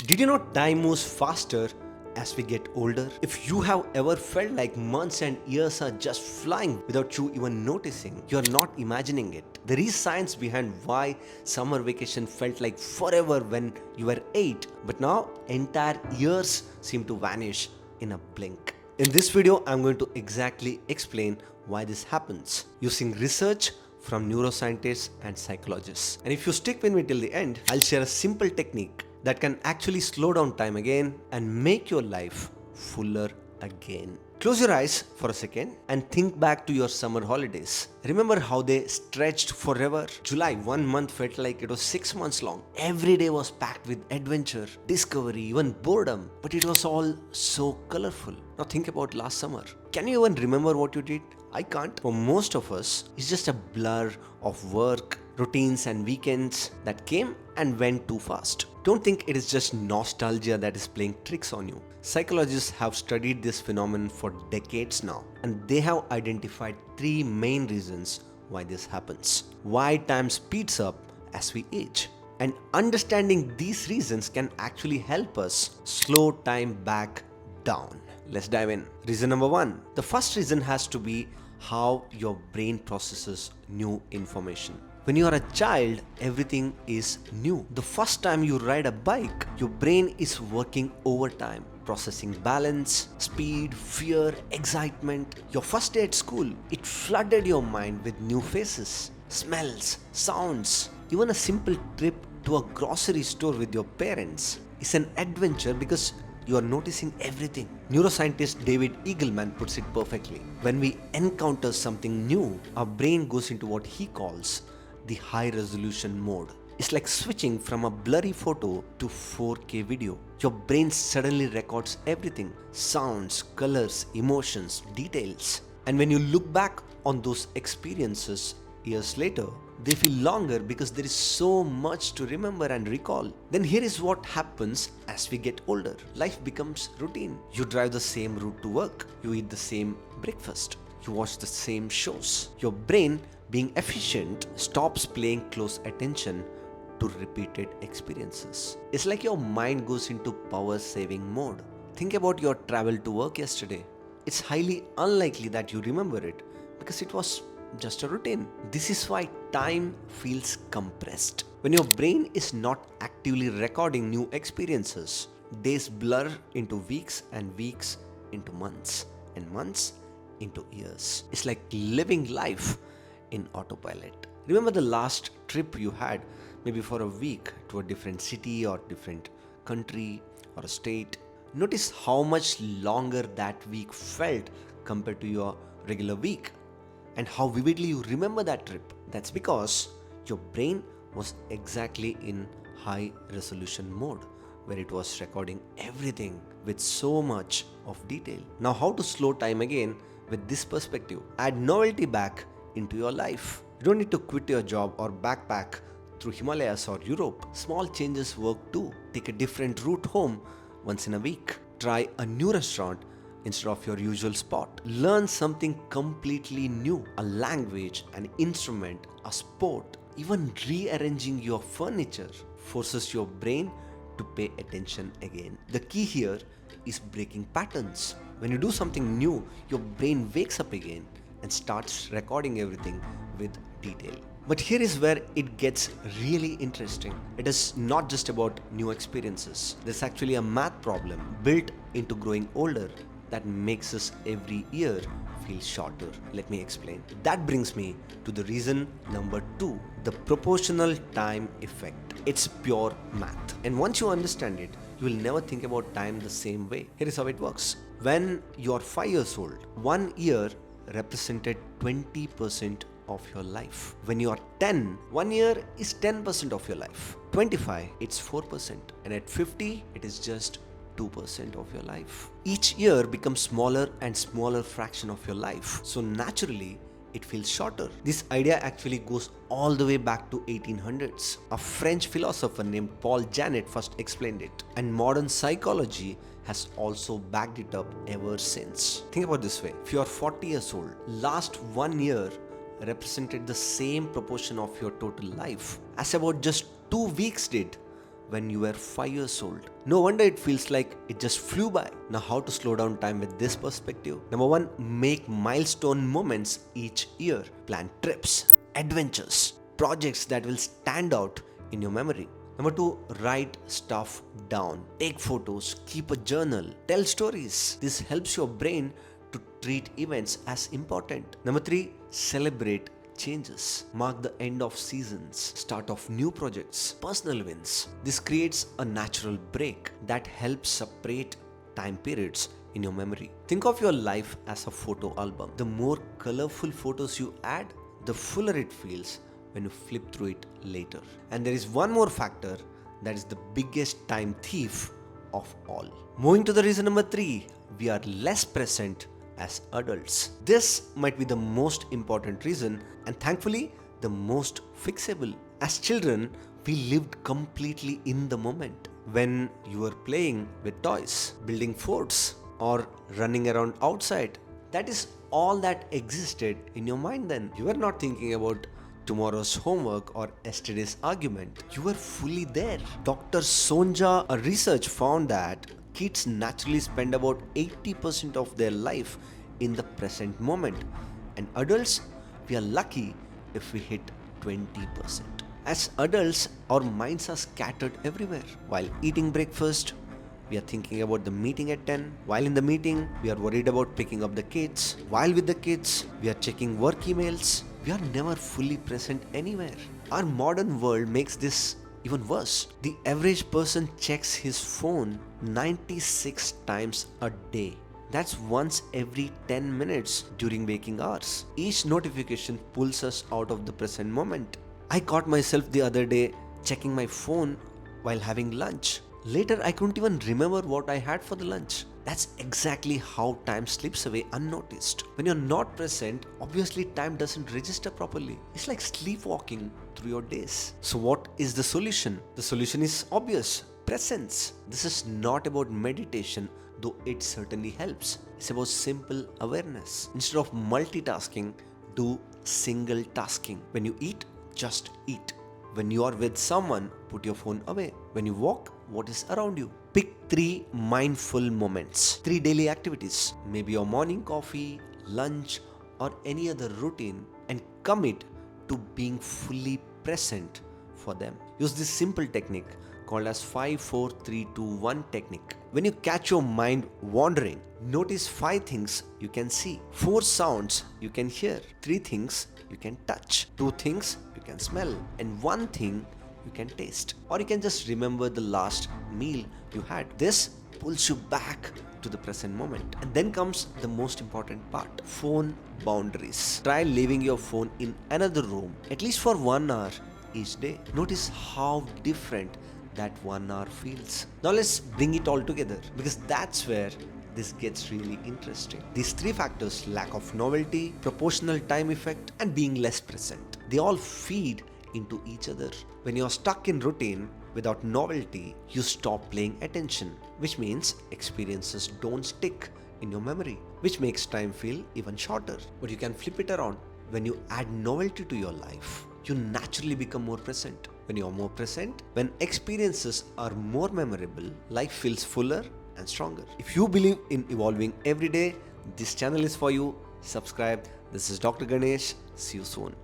Did you know time moves faster as we get older? If you have ever felt like months and years are just flying without you even noticing, you're not imagining it. There is science behind why summer vacation felt like forever when you were 8, but now entire years seem to vanish in a blink. In this video, I'm going to exactly explain why this happens using research from neuroscientists and psychologists. And if you stick with me till the end, I'll share a simple technique that can actually slow down time again and make your life fuller again. Close your eyes for a second and think back to your summer holidays. Remember how they stretched forever? July, 1 month felt like it was 6 months long. Every day was packed with adventure, discovery, even boredom, but it was all so colorful. Now think about last summer. Can you even remember what you did? I can't. For most of us, it's just a blur of work, routines, and weekends that came and went too fast. Don't think it is just nostalgia that is playing tricks on you. Psychologists have studied this phenomenon for decades now, and they have identified three main reasons why this happens. Why time speeds up as we age. And understanding these reasons can actually help us slow time back down. Let's dive in. Reason number one. The first reason has to be how your brain processes new information. When you are a child, everything is new. The first time you ride a bike, your brain is working overtime, processing balance, speed, fear, excitement. Your first day at school, it flooded your mind with new faces, smells, sounds. Even a simple trip to a grocery store with your parents is an adventure because you are noticing everything. Neuroscientist David Eagleman puts it perfectly. When we encounter something new, our brain goes into what he calls the high resolution mode. It's like switching from a blurry photo to 4K video. Your brain suddenly records everything: sounds, colors, emotions, details. And when you look back on those experiences years later, they feel longer because there is so much to remember and recall. Then here is what happens as we get older. Life becomes routine. You drive the same route to work. You eat the same breakfast. You watch the same shows. Your brain, being efficient, stops paying close attention to repeated experiences. It's like your mind goes into power saving mode. Think about your travel to work yesterday. It's highly unlikely that you remember it because it was just a routine. This is why time feels compressed. When your brain is not actively recording new experiences, days blur into weeks and weeks into months and months into years. It's like living life in autopilot. Remember the last trip you had, maybe for a week, to a different city or different country or a state. Notice how much longer that week felt compared to your regular week, and how vividly you remember that trip. That's because your brain was exactly in high resolution mode, where it was recording everything with so much of detail. Now, how to slow time again with this perspective? Add novelty back into your life. You don't need to quit your job or backpack through Himalayas or Europe. Small changes work too. Take a different route home once in a week. Try a new restaurant instead of your usual spot. Learn something completely new: a language, an instrument, a sport. Even rearranging your furniture forces your brain to pay attention again. The key here is breaking patterns. When you do something new, your brain wakes up again and starts recording everything with detail. But here is where it gets really interesting. It is not just about new experiences. There's actually a math problem built into growing older that makes us every year feel shorter. Let me explain. That brings me to the reason number two, the proportional time effect. It's pure math. And once you understand it, you will never think about time the same way. Here is how it works. When you are 5 years old, 1 year represented 20% of your life. When you are 10, 1 year is 10% of your life. 25, it's 4%. And at 50, it is just 2% of your life. Each year becomes smaller and smaller fraction of your life. So naturally, it feels shorter. This idea actually goes all the way back to 1800s. A French philosopher named Paul Janet first explained it, and modern psychology has also backed it up ever since. Think about this way. If you are 40 years old, last 1 year represented the same proportion of your total life as about just 2 weeks did when you were 5 years old. No wonder it feels like it just flew by. Now, how to slow down time with this perspective? Number one, make milestone moments each year. Plan trips, adventures, projects that will stand out in your memory. Number two, write stuff down. Take photos, keep a journal, tell stories. This helps your brain to treat events as important. Number three, celebrate changes. Mark the end of seasons, start of new projects, personal wins. This creates a natural break that helps separate time periods in your memory. Think of your life as a photo album. The more colorful photos you add, the fuller it feels when you flip through it later. And there is one more factor that is the biggest time thief of all. Moving to the reason number three, we are less present as adults. This might be the most important reason, and thankfully the most fixable. As children, we lived completely in the moment. When you were playing with toys, building forts, or running around outside, that is all that existed in your mind then. You were not thinking about tomorrow's homework or yesterday's argument. You were fully there. Dr. Sonja, a research found that kids naturally spend about 80% of their life in the present moment. And adults, we are lucky if we hit 20%. As adults, our minds are scattered everywhere. While eating breakfast, we are thinking about the meeting at 10. While in the meeting, we are worried about picking up the kids. While with the kids, we are checking work emails. We are never fully present anywhere. Our modern world makes this even worse. The average person checks his phone 96 times a day. That's once every 10 minutes during waking hours. Each notification pulls us out of the present moment. I caught myself the other day checking my phone while having lunch. Later, I couldn't even remember what I had for the lunch. That's exactly how time slips away unnoticed. When you're not present, obviously time doesn't register properly. It's like sleepwalking through your days. So what is the solution? The solution is obvious. Presence. This is not about meditation, though it certainly helps. It's about simple awareness. Instead of multitasking, do single tasking. When you eat, just eat. When you are with someone, put your phone away. When you walk, what is around you? Pick 3 mindful moments, 3 daily activities, maybe your morning coffee, lunch, or any other routine, and commit to being fully present for them. Use this simple technique called as 5-4-3-2-1 technique. When you catch your mind wandering, notice 5 things you can see, 4 sounds you can hear, 3 things you can touch, 2 things you can smell, and 1 thing you can taste. Or you can just remember the last meal you had. This pulls you back to the present moment. And then comes the most important part, phone boundaries. Try leaving your phone in another room at least for 1 hour each day. Notice how different that 1 hour feels. Now let's bring it all together, because that's where this gets really interesting. These 3 factors, lack of novelty, proportional time effect, and being less present, they all feed into each other. When you're stuck in routine without novelty, you stop paying attention, which means experiences don't stick in your memory, which makes time feel even shorter. But you can flip it around. When you add novelty to your life, you naturally become more present. When you're more present, when experiences are more memorable, life feels fuller and stronger. If you believe in evolving every day, this channel is for you. Subscribe. This is Dr. Ganesh. See you soon.